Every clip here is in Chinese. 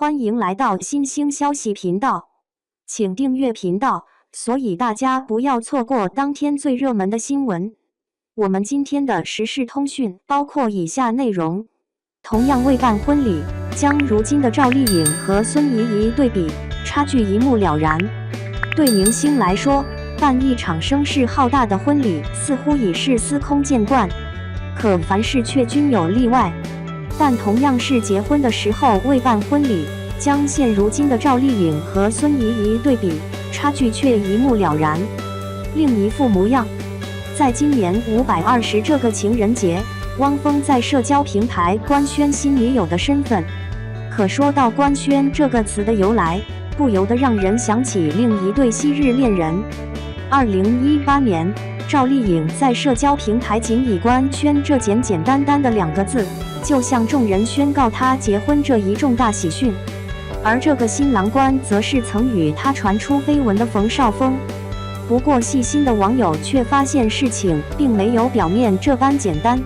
欢迎来到新兴消息频道，请订阅频道，所以大家不要错过当天最热门的新闻。我们今天的时事通讯包括以下内容：同样未办婚礼，将如今的赵丽颖和孙怡一对比，差距一目了然。对明星来说，办一场声势浩大的婚礼似乎已是司空见惯，可凡事却均有例外。但同样是结婚的时候未办婚礼，将现如今的赵丽颖和孙怡一对比，差距却一目了然，另一副模样。在今年520这个情人节，汪峰在社交平台官宣新女友的身份。可说到官宣这个词的由来，不由得让人想起另一对昔日恋人。2018年，赵丽颖在社交平台仅以官宣这简简单单的2个字，就向众人宣告她结婚这一重大喜讯。而这个新郎官则是曾与她传出绯闻的冯绍峰。不过细心的网友却发现事情并没有表面这般简单，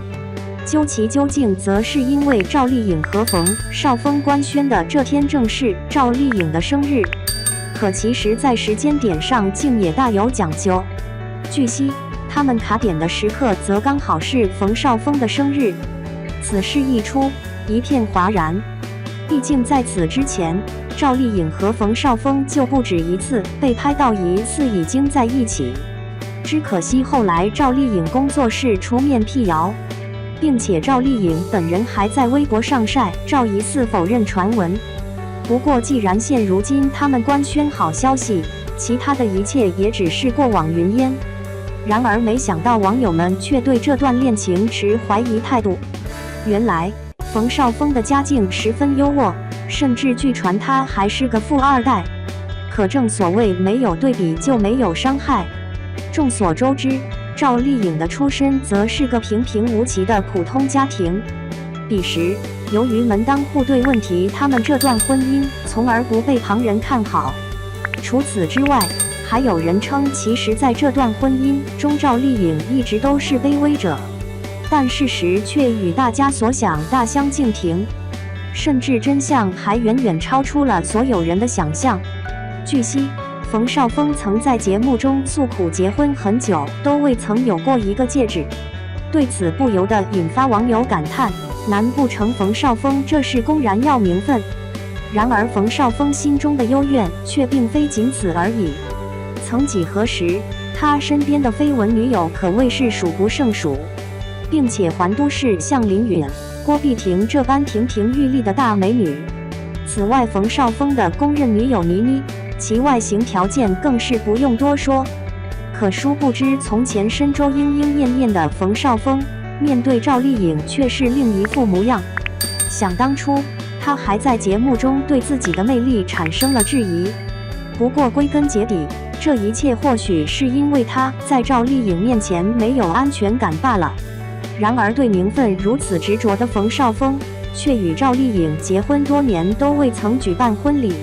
究其究竟，则是因为赵丽颖和冯绍峰官宣的这天正是赵丽颖的生日，可其实在时间点上竟也大有讲究。据悉，他们卡点的时刻则刚好是冯绍峰的生日。此事一出，一片哗然。毕竟在此之前，赵丽颖和冯绍峰就不止一次被拍到疑似已经在一起。只可惜后来赵丽颖工作室出面辟谣，并且赵丽颖本人还在微博上晒照疑似否认传闻。不过既然现如今他们官宣好消息，其他的一切也只是过往云烟。然而没想到网友们却对这段恋情持怀疑态度。原来冯绍峰的家境十分优渥，甚至据传他还是个富二代。可正所谓没有对比就没有伤害。众所周知，赵丽颖的出身则是个平平无奇的普通家庭。彼时由于门当户对问题，他们这段婚姻从而不被旁人看好。除此之外，还有人称其实在这段婚姻中赵丽颖一直都是卑微者，但事实却与大家所想大相径庭，甚至真相还远远超出了所有人的想象。据悉，冯绍峰曾在节目中诉苦结婚很久都未曾有过一个戒指，对此不由得引发网友感叹，难不成冯绍峰这是公然要名分？然而冯绍峰心中的幽怨却并非仅此而已。曾几何时，他身边的绯闻女友可谓是数不胜数，并且还都是像林允、郭碧婷这般亭亭玉立的大美女。此外，冯绍峰的公认女友倪妮，其外形条件更是不用多说。可殊不知，从前身周莺莺燕燕的冯绍峰，面对赵丽颖却是另一副模样。想当初，他还在节目中对自己的魅力产生了质疑。不过归根结底，这一切或许是因为他在赵丽颖面前没有安全感罢了。然而对名分如此执着的冯绍峰，却与赵丽颖结婚多年都未曾举办婚礼。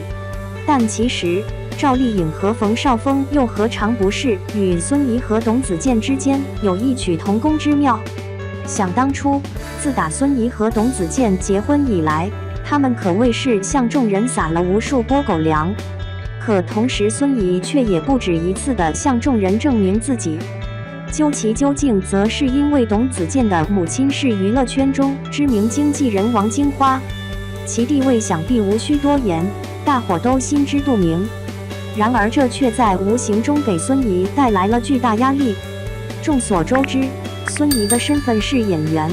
但其实赵丽颖和冯绍峰又何尝不是与孙怡和董子健之间有异曲同工之妙？想当初，自打孙怡和董子健结婚以来，他们可谓是向众人撒了无数波狗粮。可同时，孙怡却也不止一次地向众人证明自己。究其究竟，则是因为董子健的母亲是娱乐圈中知名经纪人王金花，其地位想必无需多言，大伙都心知肚明。然而这却在无形中给孙怡带来了巨大压力。众所周知，孙怡的身份是演员，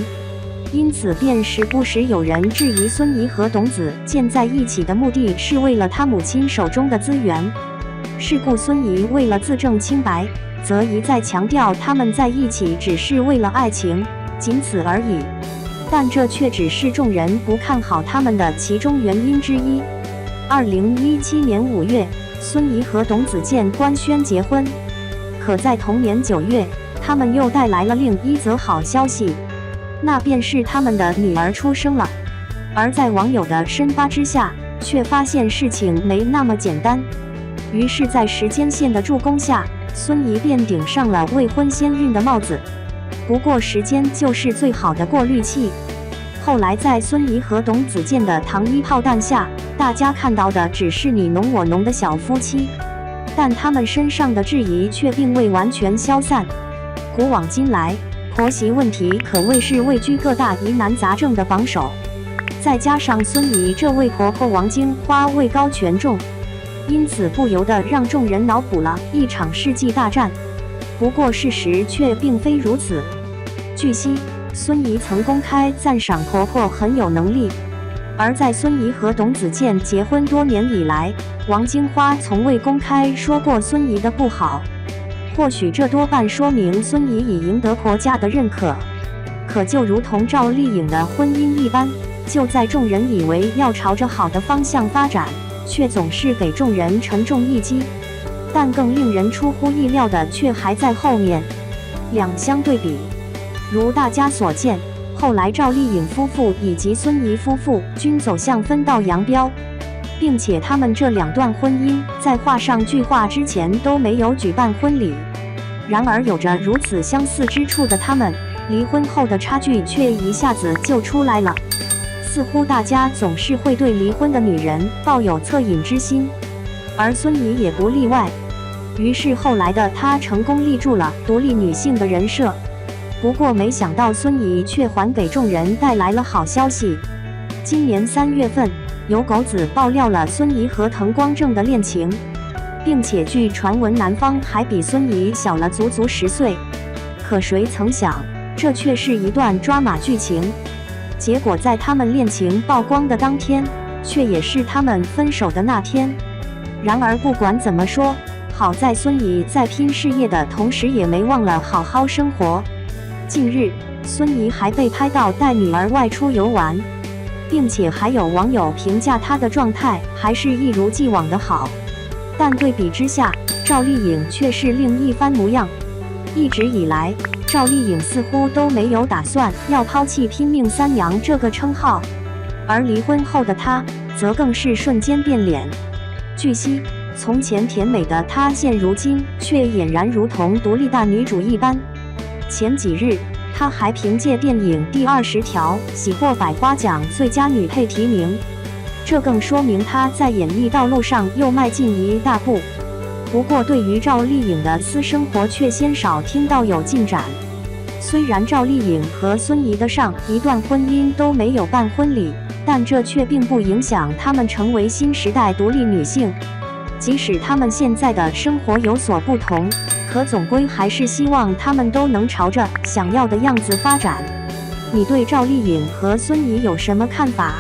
因此便时不时有人质疑孙怡和董子健在一起的目的是为了他母亲手中的资源。是故孙怡为了自证清白，则一再强调他们在一起只是为了爱情，仅此而已。但这却只是众人不看好他们的其中原因之一。2017年5月，孙怡和董子健官宣结婚，可在同年9月，他们又带来了另一则好消息，那便是他们的女儿出生了。而在网友的深扒之下，却发现事情没那么简单。于是在时间线的助攻下，孙怡便顶上了未婚先孕的帽子。不过时间就是最好的过滤器。后来在孙怡和董子健的糖衣炮弹下，大家看到的只是你侬我侬的小夫妻，但他们身上的质疑却并未完全消散。古往今来，婆媳问题可谓是位居各大疑难杂症的榜首。再加上孙仪这位婆婆王金花位高权重，因此不由得让众人脑补了一场世纪大战。不过事实却并非如此。据悉，孙仪曾公开赞赏婆婆很有能力，而在孙仪和董子健结婚多年以来，王金花从未公开说过孙仪的不好。或许这多半说明孙仪已赢得婆家的认可。可就如同赵丽颖的婚姻一般，就在众人以为要朝着好的方向发展，却总是给众人沉重一击。但更令人出乎意料的却还在后面。两相对比，如大家所见，后来赵丽颖夫妇以及孙仪夫妇均走向分道扬镳，并且他们这两段婚姻在画上句号之前都没有举办婚礼。然而有着如此相似之处的他们，离婚后的差距却一下子就出来了。似乎大家总是会对离婚的女人抱有恻隐之心，而孙仪也不例外。于是后来的她成功立住了独立女性的人设。不过没想到孙仪却还给众人带来了好消息。今年3月份，有狗子爆料了孙仪和滕光正的恋情，并且据传闻男方还比孙仪小了足足10岁。可谁曾想，这却是一段抓马剧情。结果在他们恋情曝光的当天，却也是他们分手的那天。然而不管怎么说，好在孙仪在拼事业的同时也没忘了好好生活。近日，孙仪还被拍到带女儿外出游玩，并且还有网友评价她的状态还是一如既往的好。但对比之下，赵丽颖却是另一番模样。一直以来，赵丽颖似乎都没有打算要抛弃拼命三娘这个称号，而离婚后的她则更是瞬间变脸。据悉，从前甜美的她现如今却俨然如同独立大女主一般。前几日，她还凭借电影《第20条》喜获百花奖最佳女配提名，这更说明她在演艺道路上又迈进一大步。不过对于赵丽颖的私生活却鲜少听到有进展。虽然赵丽颖和孙仪的上一段婚姻都没有办婚礼，但这却并不影响她们成为新时代独立女性。即使她们现在的生活有所不同，可总归还是希望她们都能朝着想要的样子发展。你对赵丽颖和孙仪有什么看法？